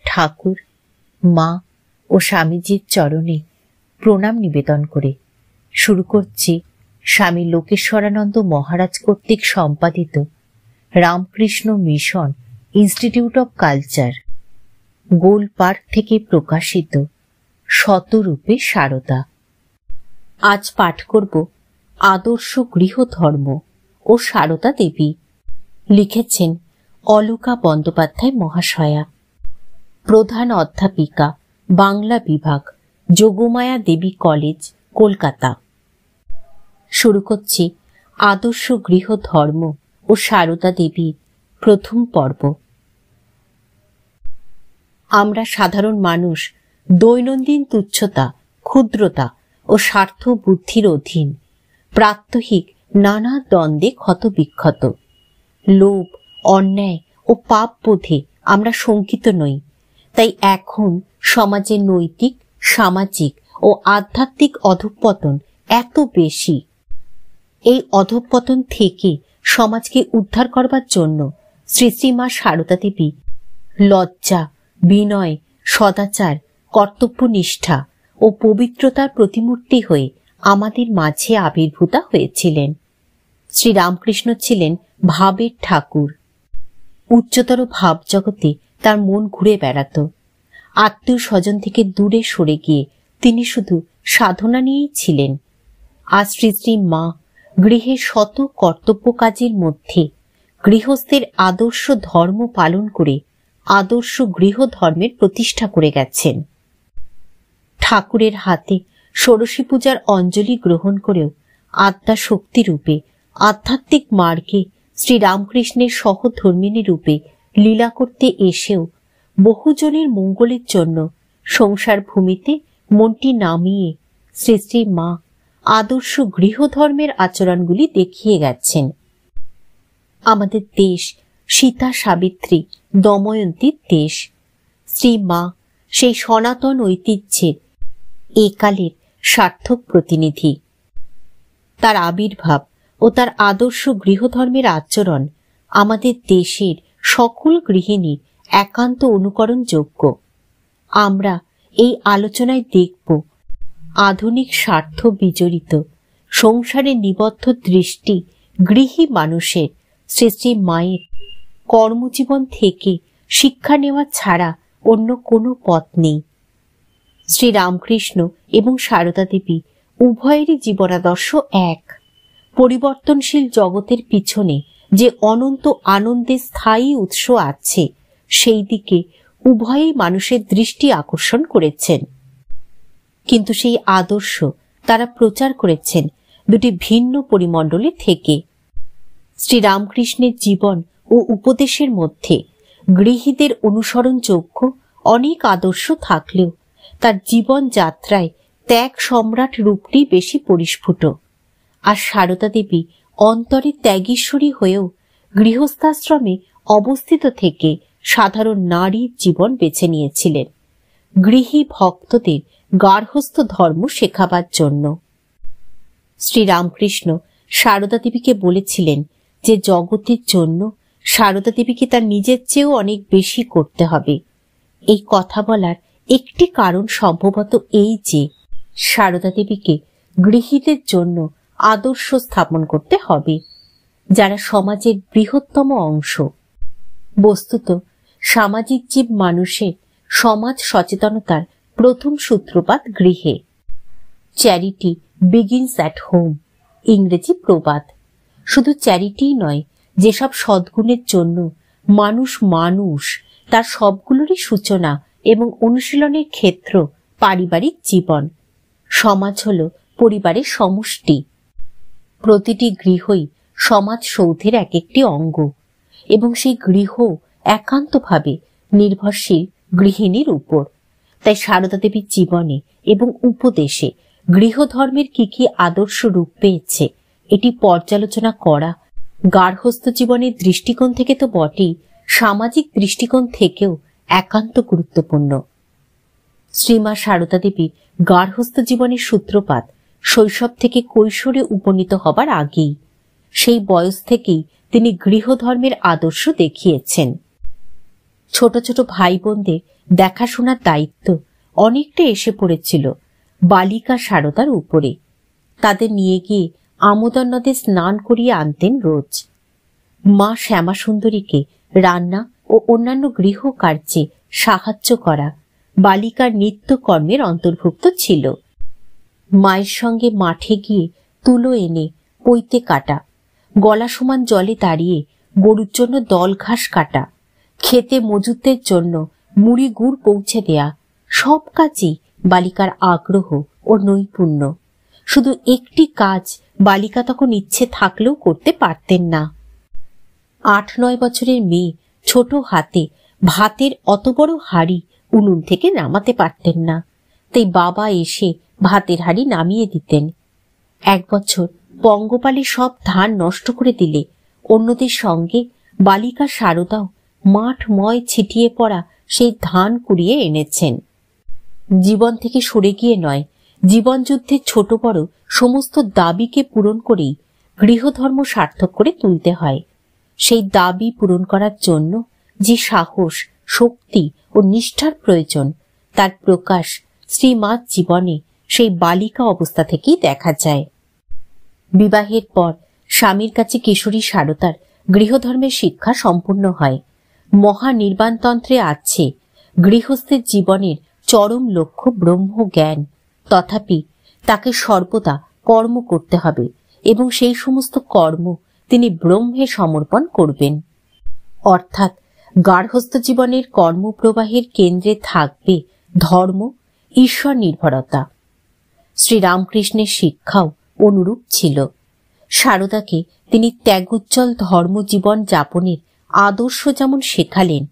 ঠাকুর, মা ও স্বামীজির চরণে প্রণাম নিবেদন করে শুরু করছি স্বামী লোকেশ্বরানন্দ মহারাজ কর্তৃক সম্পাদিত Ramakrishna mission institute of culture, goal park থেকে প্রকাশিত শতরূপে সারদা। আজ পাঠ করব আদর্শ গৃহধর্ম ও সারদা দেবী। লিখেছেন অলকা বন্দ্যোপাধ্যায় মহাশয়া, প্রধান অধ্যাপিকা, বাংলা বিভাগ, যোগমায়া দেবী কলেজ, কলকাতা। শুরু করছি আদর্শ গৃহধর্ম ও সারদা দেবীর প্রথম পর্ব। আমরা সাধারণ মানুষ দৈনন্দিন তুচ্ছতা, ক্ষুদ্রতা ও স্বার্থ বুদ্ধির অধীন প্রাত্যহিক নানা দ্বন্দ্বে ক্ষতবিক্ষত। লোভ, অন্যায় ও পাপ বোধে আমরা শঙ্কিত নই। তাই এখন সমাজে নৈতিক, সামাজিক ও আধ্যাত্মিক অধঃপতন এত বেশি। এই অধঃপতন থেকে সমাজকে উদ্ধার করবার জন্য শ্রী শ্রী মা সারদা দেবী লজ্জা, বিনয়, সদাচার, কর্তব্যনিষ্ঠা ও পবিত্রতার প্রতিমূর্তি হয়ে আমাদের মাঝে আবির্ভূতা হয়েছিলেন। শ্রী রামকৃষ্ণ ছিলেন ভাবের ঠাকুর। উচ্চতর ভাব জগতে তার মন ঘুরে বেড়াত। আত্মীয় স্বজন থেকে দূরে সরে গিয়ে তিনি শুধু সাধনা নিয়েই ছিলেন। আজ শ্রী শ্রী মা গৃহের শত কর্তব্য কাজের মধ্যে গৃহস্থের আদর্শ ধর্ম পালন করে আদর্শ গৃহধর্মের প্রতিষ্ঠা করে গেছেন। ঠাকুরের হাতে ষোড়শী পূজার অঞ্জলি গ্রহণ করেও আত্মা শক্তি রূপে আধ্যাত্মিক মার্গে শ্রী রামকৃষ্ণের সহধর্মিনী রূপে লীলা করতে এসেও বহুজনের মঙ্গলের জন্য সংসার ভূমিতে মনটি নামিয়ে শ্রী শ্রী মা আদর্শ গৃহধর্মের আচরণগুলি দেখিয়ে গেছেন। আমাদের দেশ সীতা, সাবিত্রী, দময়ন্তীর দেশ। শ্রী মা সেই সনাতন ঐতিহ্যের একালের সার্থক প্রতিনিধি। তার আবির্ভাব ও তার আদর্শ গৃহধর্মের আচরণ আমাদের দেশের সকল গৃহিণীর একান্ত অনুকরণযোগ্য। আমরা এই আলোচনায় দেখব আধুনিক স্বার্থ বিজড়িত সংসারে নিবদ্ধ দৃষ্টি গৃহী মানুষের শ্রী শ্রী মায়ের কর্মজীবন থেকে শিক্ষা নেওয়া ছাড়া অন্য কোনো পথ নেই। শ্রী রামকৃষ্ণ এবং সারদা দেবী উভয়েরই জীবনাদর্শ এক। পরিবর্তনশীল জগতের পিছনে যে অনন্ত আনন্দের স্থায়ী উৎস আছে, সেই দিকে উভয়েই মানুষের দৃষ্টি আকর্ষণ করেছেন। কিন্তু সেই আদর্শ তারা প্রচার করেছেন দুটি ভিন্ন পরিমণ্ডলে থেকে। শ্রী রামকৃষ্ণের জীবন ও উপদেশের মধ্যে গৃহীদের অনুসরণযোগ্য অনেক আদর্শ থাকলেও তার জীবন যাত্রায় ত্যাগ সম্রাট রূপটি বেশি পরিস্ফুট। আর সারদা দেবী অন্তরে ত্যাগীশ্বরী হয়েও গৃহস্থাশ্রমে অবস্থিত থেকে সাধারণ নারীর জীবন বেছে নিয়েছিলেন গৃহী ভক্তদের গার্হস্থ্য ধর্ম শেখাবার জন্য। শ্রী রামকৃষ্ণ সারদা দেবীকে বলেছিলেন যে জগতের জন্য সারদা দেবীকে তার নিজের চেয়েও অনেক বেশি করতে হবে। এই কথা বলার একটি কারণ সম্ভবত এই যে সারদা দেবীকে গৃহীদের জন্য আদর্শ স্থাপন করতে হবে, যারা সমাজের বৃহত্তম অংশ। বস্তুত সামাজিক জীব মানুষের সমাজ সচেতনতার প্রথম সূত্রপাত গৃহে। চ্যারিটি বিগিনস অ্যাট হোম, ইংরেজি প্রবাদ। শুধু চ্যারিটিই নয়, যেসব সদ্গুণের জন্য মানুষ তার সবগুলোরই সূচনা এবং অনুশীলনের ক্ষেত্র পারিবারিক জীবন। সমাজ হল পরিবারের সমষ্টি। প্রতিটি গৃহই সমাজ সৌধের এক একটি অঙ্গ এবং সেই গৃহ একান্তভাবে নির্ভরশীল গৃহিণীর উপর। তাই সারদা দেবীর জীবনে এবং উপদেশে গৃহধর্মের কি কি আদর্শ রূপ পেয়েছে এটি পর্যালোচনা করা গার্হস্থ্য জীবনের দৃষ্টিকোণ থেকে তো বটেই, সামাজিক দৃষ্টিকোণ থেকেও একান্ত গুরুত্বপূর্ণ। শ্রীমা সারদা দেবীর গার্হস্থ্য জীবনের সূত্রপাত শৈশব থেকে কৈশোরে উপনীত হবার আগেই। সেই বয়স থেকেই তিনি গৃহধর্মের আদর্শ দেখিয়েছেন। ছোট ছোট ভাই বোনদের দেখাশোনার দায়িত্ব অনেকটা এসে পড়েছিল বালিকা সারদার উপরে। তাদের নিয়ে গিয়ে আমোদর নদে স্নান করিয়ে আনতেন রোজ। মা শ্যামাসুন্দরীকে রান্না ও অন্যান্য গৃহ কার্যে সাহায্য করা বালিকার নিত্যকর্মের অন্তর্ভুক্ত ছিল। মায়ের সঙ্গে মাঠে গিয়ে তুলো এনে পৈতে কাটা, গলা সমান জলে দাঁড়িয়ে গরুর জন্য দল ঘাস কাটা, খেতে মজুতদের জন্য মুড়ি গুড় পৌঁছে দেয়া, সব কাজই বালিকার আগ্রহ ও নৈপুণ্য। শুধু একটি কাজ বালিকা তখন ইচ্ছে থাকলেও করতে পারতেন না। 8-9 বছরের মেয়ে ছোট হাতে ভাতের অত বড় হাঁড়ি উনুন থেকে নামাতে পারতেন না, তাই বাবা এসে ভাতের হাঁড়ি নামিয়ে দিতেন। 1 বছর পঙ্গপালে সব ধান নষ্ট করে দিলে অন্যদের সঙ্গে বালিকা সারদাও মাঠময় ছিটিয়ে পড়া সেই ধান কুড়িয়ে এনেছেন। জীবন থেকে সরে গিয়ে নয়, জীবন যুদ্ধের ছোট বড় সমস্ত দাবিকে পূরণ করেই গৃহধর্ম সার্থক করে তুলতে হয়। সেই দাবি পূরণ করার জন্য যে সাহস, শক্তি ও নিষ্ঠার প্রয়োজন, তার প্রকাশ শ্রীমার জীবনে সেই বালিকা অবস্থা থেকেই দেখা যায়। বিবাহের পর স্বামীর কাছে কিশোরী সারদার গৃহধর্মের শিক্ষা সম্পূর্ণ হয়। মহানির্বাণতন্ত্রে আছে গৃহস্থের জীবনের চরম লক্ষ্য ব্রহ্মজ্ঞান। তথাপি তাকে সর্বদা কর্ম করতে হবে এবং সেই সমস্ত কর্ম তিনি ব্রহ্মে সমর্পণ করবেন। অর্থাৎ গার্হস্থ্য জীবনের কর্মপ্রবাহের কেন্দ্রে থাকবে ধর্ম, ঈশ্বর নির্ভরতা। শ্রীরামকৃষ্ণের শিক্ষাও অনুরূপ ছিল। সারদাকে তিনি ত্যাগোজ্জ্বল ধর্মজীবন যাপনের আদর্শ যেমন শেখালেন,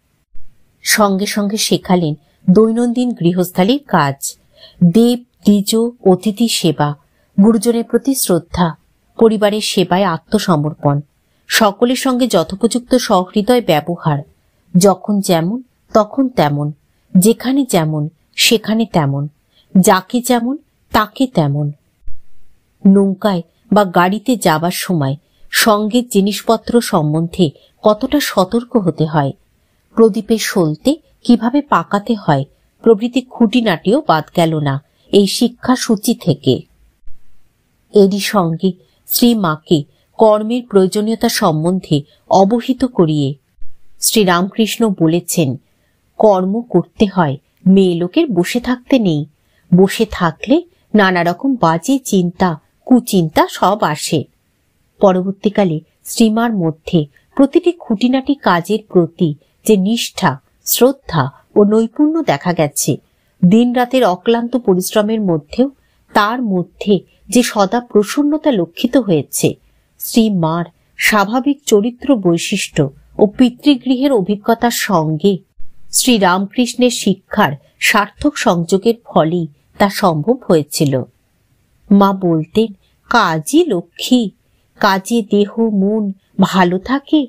সঙ্গে সঙ্গে শেখালেন দৈনন্দিন গৃহস্থালীর কাজ, দেব দ্বিজ অতিথি সেবা, গুরুজনের প্রতি শ্রদ্ধা, পরিবারের সেবায় আত্মসমর্পণ, সকলের সঙ্গে যথোপযুক্ত সহৃদয় ব্যবহার, যখন যেমন তখন তেমন, যেখানে যেমন সেখানে তেমন, যাকে যেমন তাকে তেমন। নৌকায় বা গাড়িতে যাবার সময় সঙ্গের জিনিসপত্র সম্বন্ধে কতটা সতর্ক হতে হয়, প্রদীপের সলতে কিভাবে পাকাতে হয় প্রভৃতি খুঁটিনাটিও বাদ গেল না এই শিক্ষা সূচি থেকে। এরই সঙ্গে শ্রীমাকে কর্মের প্রয়োজনীয়তা সম্বন্ধে অবহিত করিয়ে শ্রীরামকৃষ্ণ বলেছেন, কর্ম করতে হয়, মেয়ে লোকের বসে থাকতে নেই। বসে থাকলে নানা রকম বাজে চিন্তা, কুচিন্তা সব আসে। পরবর্তীকালে শ্রীমার মধ্যে প্রতিটি খুঁটিনাটি কাজের প্রতি যে নিষ্ঠা, শ্রদ্ধা ও নৈপুণ্য দেখা গেছে, দিন রাতের অক্লান্ত পরিশ্রমের মধ্যেও তার মধ্যে যে সদা প্রসন্নতা লক্ষিত হয়েছে, শ্রীমার স্বাভাবিক চরিত্র বৈশিষ্ট্য ও পিতৃগৃহের অভিজ্ঞতার সঙ্গে শ্রীরামকৃষ্ণের শিক্ষার সার্থক সংযোগের ফলেই তা সম্ভব হয়েছিল। মা বলতেন, কাজই লক্ষ্মী, কাজে দেহ মন ভালো থাকে,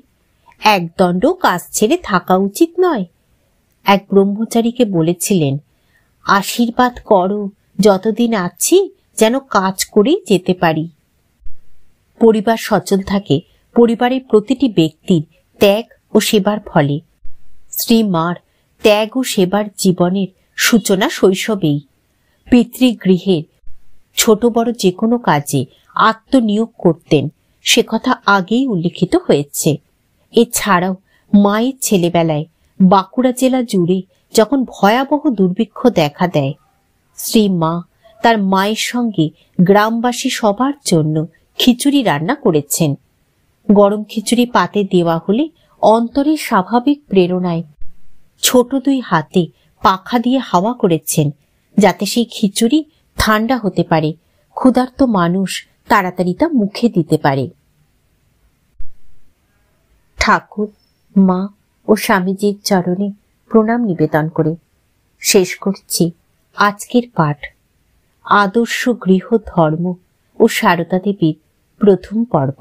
একদণ্ড কাজ ছেড়ে থাকা উচিত নয়। এক ব্রহ্মচারীকে বলেছিলেন, আশীর্বাদ করো যতদিন আছি যেন কাজ করেই যেতে পারি। পরিবার সচল থাকে পরিবারের প্রতিটি ব্যক্তির ত্যাগ ও সেবার ফলে। শ্রীমার ত্যাগ ও সেবার জীবনের সূচনা শৈশবেই। পিতৃগৃহের ছোট বড় যে কোনো কাজে আত্মনিয়োগ করতেন, সে কথা আগেই উল্লিখিত হয়েছে। এছাড়াও মায়ের ছেলেবেলায় বাঁকুড়া জেলা জুড়ে যখন ভয়াবহ দুর্ভিক্ষ দেখা দেয়, শ্রীমা তার মায়ের সঙ্গে গ্রামবাসী সবার জন্য খিচুড়ি রান্না করেছেন। গরম খিচুড়ি পাতে দেওয়া হলে অন্তরের স্বাভাবিক প্রেরণায় ছোট 2 হাতে পাখা দিয়ে হাওয়া করেছেন, যাতে সেই খিচুড়ি ঠান্ডা হতে পারে, ক্ষুধার্ত মানুষ তাড়াতাড়ি তা মুখে দিতে পারে। ঠাকুর, মা ও স্বামীজির চরণে প্রণাম নিবেদন করে শেষ করছি আজকের পাঠ, আদর্শ গৃহ ধর্ম ও সারদা দেবীর প্রথম পর্ব।